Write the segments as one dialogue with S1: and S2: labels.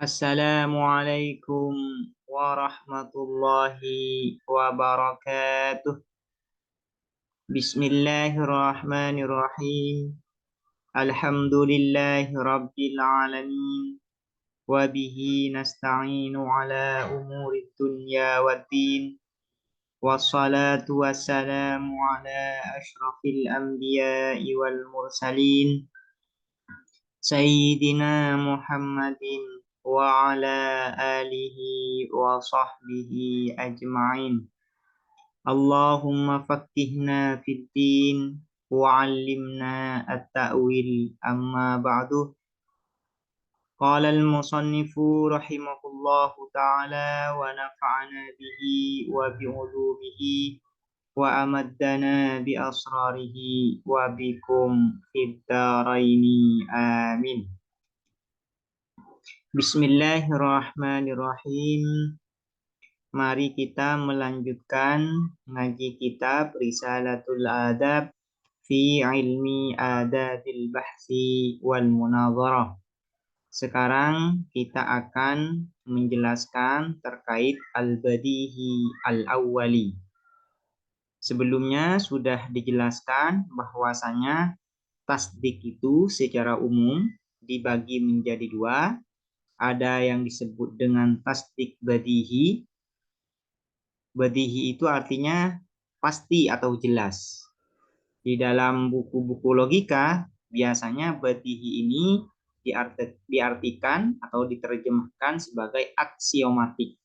S1: Assalamualaikum warahmatullahi wabarakatuh. Bismillahirrahmanirrahim. Alhamdulillahi rabbil alamin. Wabihi nasta'inu ala umuri dunya waddin. Wassalatu wassalamu ala ashrafil anbiya'i wal mursalin. Sayyidina Muhammadin wa ala alihi wa sahbihi ajma'in. Allahumma faqqihna fid din wa 'allimna at-ta'wil amma ba'du. Qala al-musannifu rahimahullahu ta'ala wa nafa'ana bihi wa bi'ulumihi wa amaddana bi asrarihi wa bikum fid daraini amin. Bismillahirrahmanirrahim. Mari kita melanjutkan ngaji kitab Risalatul Adab fi ilmi adabil bahsi wal munadharah. Sekarang kita akan menjelaskan terkait al-badihi al-awwali. Sebelumnya sudah dijelaskan bahwasanya tasdik itu secara umum dibagi menjadi dua. Ada yang disebut dengan tasdik badihi. Badihi itu artinya pasti atau jelas. Di dalam buku-buku logika, biasanya badihi ini diartikan atau diterjemahkan sebagai aksiomatik.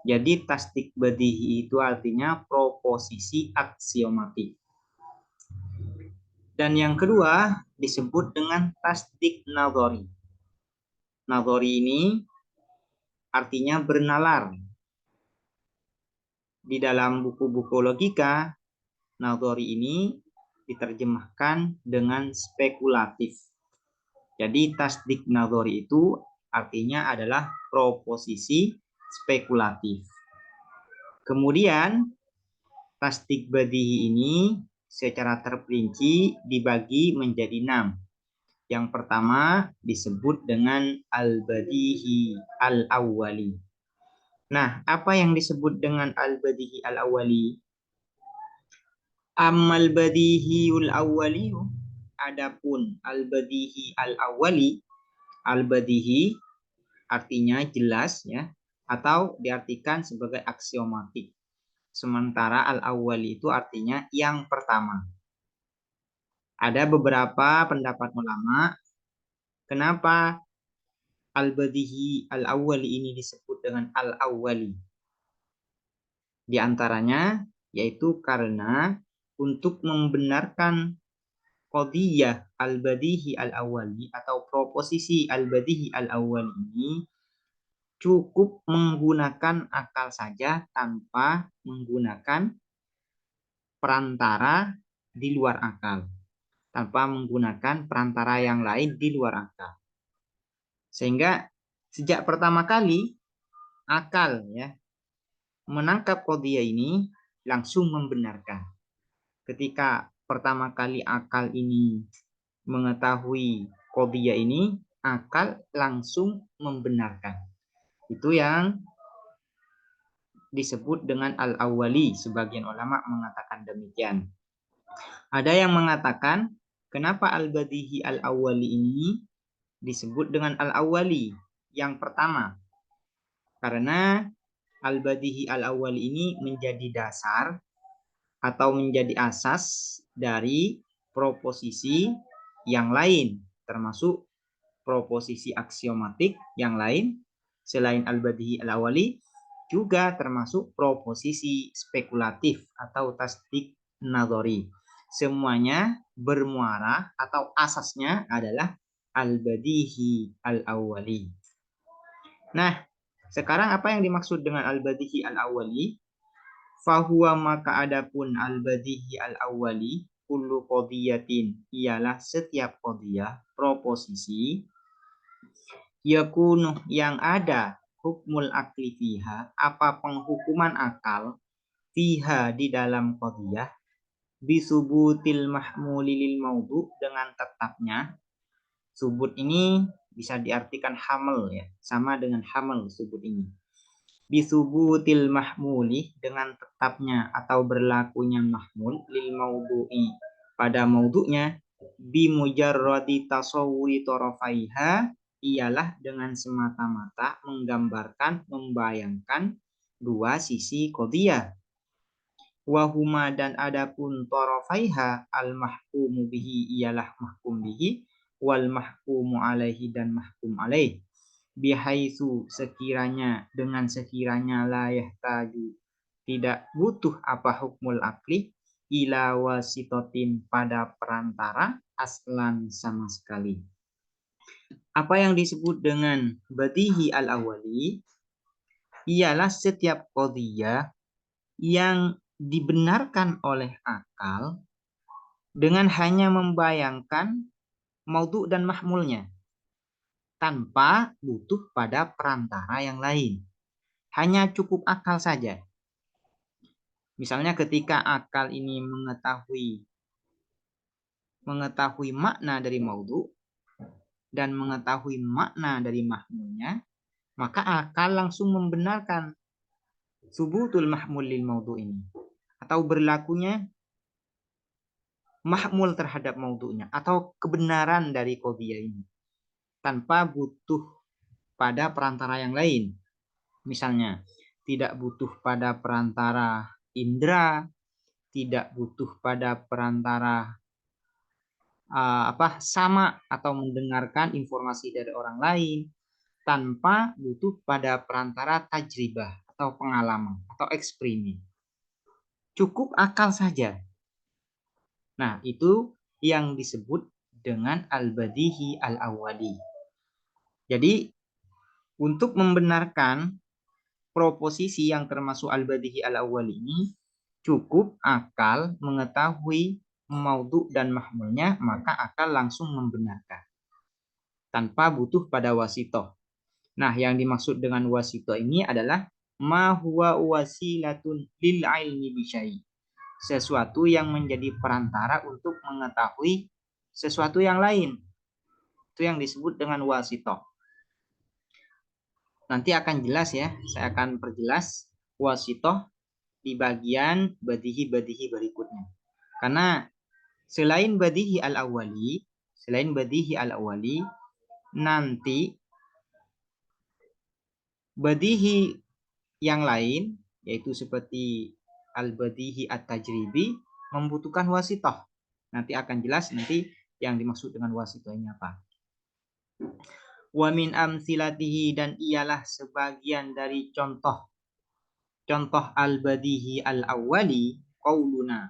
S1: Jadi tasdik badihi itu artinya proposisi aksiomatik. Dan yang kedua disebut dengan tasdik nadhari. Nadhari ini artinya bernalar. Di dalam buku-buku logika, nadhari ini diterjemahkan dengan spekulatif. Jadi tasdik nadhari itu artinya adalah proposisi spekulatif. Kemudian tasdik badihi ini secara terperinci dibagi menjadi 6. Yang pertama disebut dengan al-badihi al-awwali. Nah, apa yang disebut dengan al-badihi al-awwali? Ammal badihiyul awwali, adapun al-badihi al-awwali, al-badihi artinya jelas ya, atau diartikan sebagai aksiomatik. Sementara al-awwali itu artinya yang pertama. Ada beberapa pendapat ulama kenapa al-badihi al-awwali ini disebut dengan al-awwali. Di antaranya yaitu karena untuk membenarkan qadiyah al-badihi al-awwali atau proposisi al-badihi al-awwali ini cukup menggunakan akal saja tanpa menggunakan perantara di luar akal. Tanpa menggunakan perantara yang lain di luar akal. Sehingga sejak pertama kali akal ya menangkap qadiyah ini langsung membenarkan. Ketika pertama kali akal ini mengetahui qadiyah ini, akal langsung membenarkan. Itu yang disebut dengan al-awwali. Sebagian ulama mengatakan demikian. Ada yang mengatakan kenapa al-badihi al-awwali ini disebut dengan al-awwali yang pertama? Karena al-badihi al-awwali ini menjadi dasar atau menjadi asas dari proposisi yang lain, termasuk proposisi aksiomatik yang lain selain al-badihi al-awwali, juga termasuk proposisi spekulatif atau tasdik nadhari. Semuanya bermuara atau asasnya adalah al-badihi al-awwali. Nah, sekarang apa yang dimaksud dengan al-badihi al-awwali? Fahuwa maka adapun al-badihi al-awwali kullu qadiyatin ialah setiap qadiyah proposisi yakunu yang ada hukmul akli fiha, apa penghukuman akal fiha di dalam qadiyah bisubutil mahmuli lil maudhu, dengan tetapnya. Subut ini bisa diartikan hamal ya, sama dengan hamal subut ini. Bisubutil mahmuli, dengan tetapnya atau berlakunya mahmul lil maudhu'i, pada maudhu'nya, bimujarradi tasawwuri tarafaiha, ialah dengan semata-mata menggambarkan, membayangkan dua sisi qadhiyah. Wahuma, dan adapun tarafaiha, al mahkumu bihi, ialah mahkum bihi, wal mahkumu alaihi, dan mahkum alaih, bihaitsu, sekiranya, dengan sekiranya, la yahtaju, tidak butuh apa hukmul akli, ila wasitotin, pada perantara, aslan, sama sekali. Apa yang disebut dengan badihi al-awwali ialah setiap qadhiyah yang dibenarkan oleh akal dengan hanya membayangkan maudhu' dan mahmulnya tanpa butuh pada perantara yang lain. Hanya cukup akal saja. Misalnya ketika akal ini mengetahui makna dari maudhu' dan mengetahui makna dari mahmulnya, maka akal langsung membenarkan subutul mahmul lil maudhu' ini, atau berlakunya mahmul terhadap maudhu'nya, atau kebenaran dari qadhiyah ini tanpa butuh pada perantara yang lain. Misalnya tidak butuh pada perantara indera, tidak butuh pada perantara sama atau mendengarkan informasi dari orang lain, tanpa butuh pada perantara tajribah atau pengalaman atau eksperimen. Cukup akal saja. Nah, itu yang disebut dengan al-badihi al-awwali. Jadi, untuk membenarkan proposisi yang termasuk al-badihi al-awwali ini, cukup akal mengetahui maudhu' dan mahmulnya, maka akal langsung membenarkan tanpa butuh pada wasitoh. Nah, yang dimaksud dengan wasitoh ini adalah ma huwa wasilatun lil ilmi bisyai, sesuatu yang menjadi perantara untuk mengetahui sesuatu yang lain. Itu yang disebut dengan wasitoh. Nanti akan jelas ya, saya akan perjelas wasitoh di bagian badihi berikutnya. Karena selain badihi al-awwali, nanti badihi yang lain, yaitu seperti al-badihi at-tajribi, membutuhkan wasitoh. Nanti akan jelas nanti yang dimaksud dengan wasitoh ini apa. Wa min amsilatihi, dan ialah sebagian dari contoh al-badihi al-awwali, qauluna,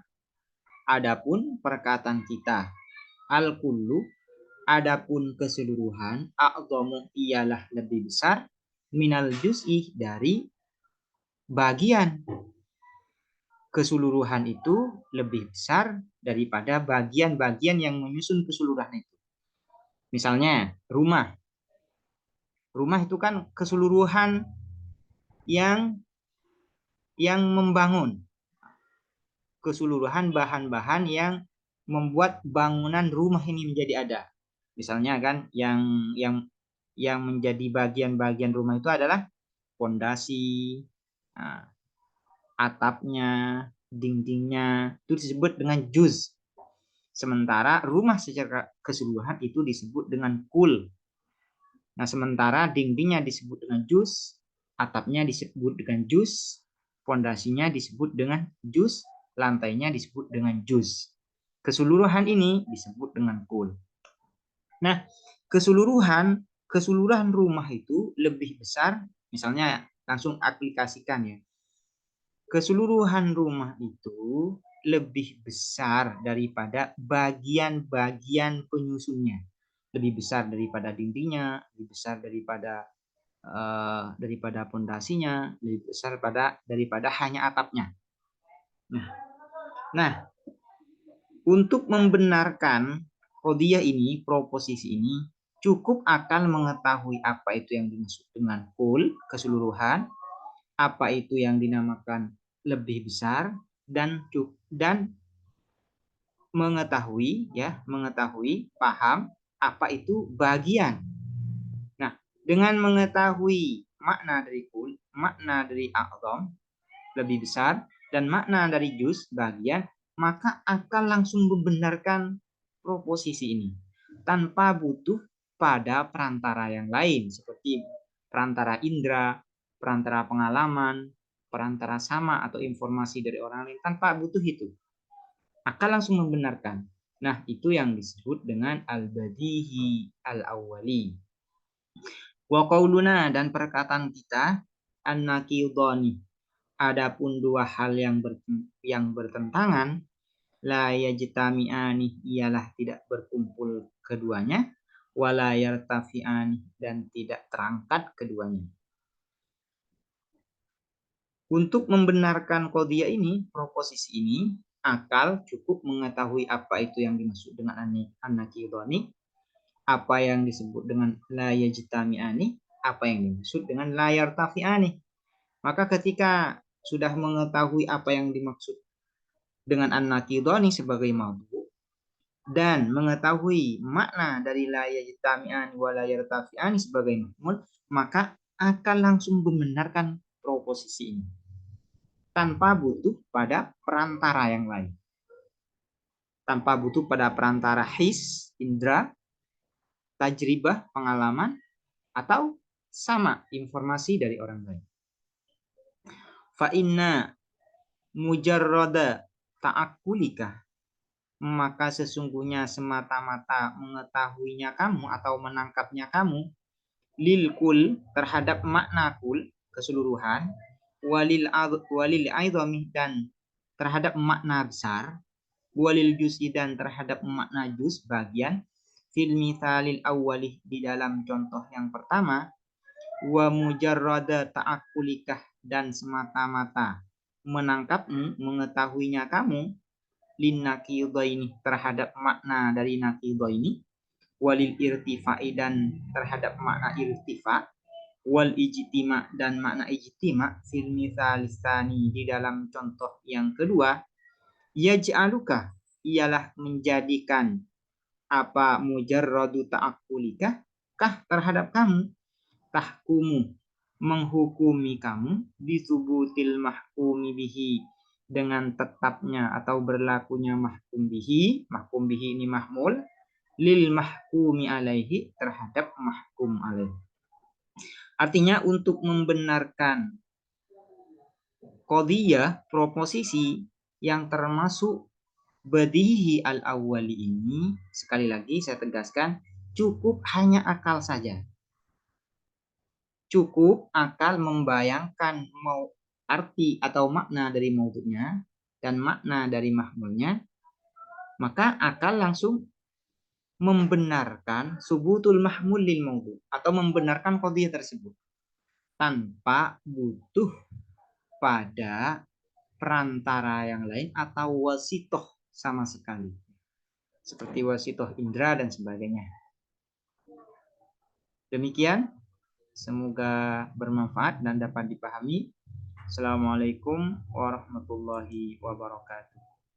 S1: adapun perkataan kita, al-kullu, adapun keseluruhan, a'dhamu, ialah lebih besar, minal juz'i, dari bagian. Keseluruhan itu lebih besar daripada bagian-bagian yang menyusun keseluruhan itu. Misalnya rumah. Rumah itu kan keseluruhan yang membangun. Keseluruhan bahan-bahan yang membuat bangunan rumah ini menjadi ada. Misalnya kan yang menjadi bagian-bagian rumah itu adalah pondasi, atapnya, dindingnya, itu disebut dengan juz. Sementara rumah secara keseluruhan itu disebut dengan kul. Nah, sementara dindingnya disebut dengan juz, atapnya disebut dengan juz, pondasinya disebut dengan juz, lantainya disebut dengan juz. Keseluruhan ini disebut dengan kul. Nah, keseluruhan rumah itu lebih besar, misalnya langsung aplikasikan ya. Keseluruhan rumah itu lebih besar daripada bagian-bagian penyusunnya. Lebih besar daripada dindingnya, lebih besar daripada pondasinya, lebih besar daripada hanya atapnya. Nah, untuk membenarkan qadhiyah ini, proposisi ini, cukup akal mengetahui apa itu yang dimaksud dengan kul, keseluruhan, apa itu yang dinamakan lebih besar, dan mengetahui paham apa itu bagian. Dengan mengetahui makna dari kul, makna dari a'zam lebih besar, dan makna dari juz bagian, maka akal langsung membenarkan proposisi ini tanpa butuh pada perantara yang lain seperti perantara indera, perantara pengalaman, perantara sama atau informasi dari orang lain. Tanpa butuh itu, akal langsung membenarkan. Nah, itu yang disebut dengan al-badihi al-awwali. Wa qauluna, dan perkataan kita, an-naqidhani, adapun dua hal yang bertentangan, la yajtami'ani, ialah tidak berkumpul keduanya, wala yartafi'ani, dan tidak terangkat keduanya. Untuk membenarkan qadhiyah ini, proposisi ini, akal cukup mengetahui apa itu yang dimaksud dengan an-naqidhani, apa yang disebut dengan la yajtami'ani, apa yang dimaksud dengan la yartafi'ani. Maka ketika sudah mengetahui apa yang dimaksud dengan an-naqidhani sebagai maudhu dan mengetahui makna dari la yajtami'ani wa la yartafi'ani sebagai mahmul, maka akan langsung membenarkan proposisi ini tanpa butuh pada perantara yang lain. Tanpa butuh pada perantara his, indra, tajribah, pengalaman, atau sama informasi dari orang lain. Fa inna mujarrada ta'akkulika, maka sesungguhnya semata-mata mengetahuinya kamu atau menangkapnya kamu, lil kul, terhadap makna kul keseluruhan, walil aidhami, dan terhadap makna besar, walil juz'i, dan terhadap makna juz bagian, fil mithalil awwali, di dalam contoh yang pertama, wa mujarrada ta'akkulikah, dan semata-mata menangkapmu, mengetahuinya kamu, lin naqidhaini, terhadap makna dari naqidhaini, walil irtifa'i, dan terhadap makna irtifa, wal ijtima, dan makna ijtima, fil mithalisani, di dalam contoh yang kedua, yaj'aluka, ialah menjadikan apa mujarradu ta'akkulika kah terhadap kamu, tahkumu, menghukumi kamu, disubutil mahkumi bihi, dengan tetapnya atau berlakunya mahkum bihi ini mahmul, lil mahkumi alaihi, terhadap mahkum alaihi. Artinya untuk membenarkan qadhiyah, proposisi yang termasuk badihi al-awwali ini, sekali lagi saya tegaskan, cukup hanya akal saja. Cukup akal membayangkan arti atau makna dari maudhu'nya dan makna dari mahmulnya, maka akal langsung membenarkan subutul mahmul lil maudhu', atau membenarkan qadhiyah tersebut tanpa butuh pada perantara yang lain atau wasitoh sama sekali, seperti wasitoh indra dan sebagainya. Demikian, semoga bermanfaat dan dapat dipahami. Assalamualaikum warahmatullahi wabarakatuh.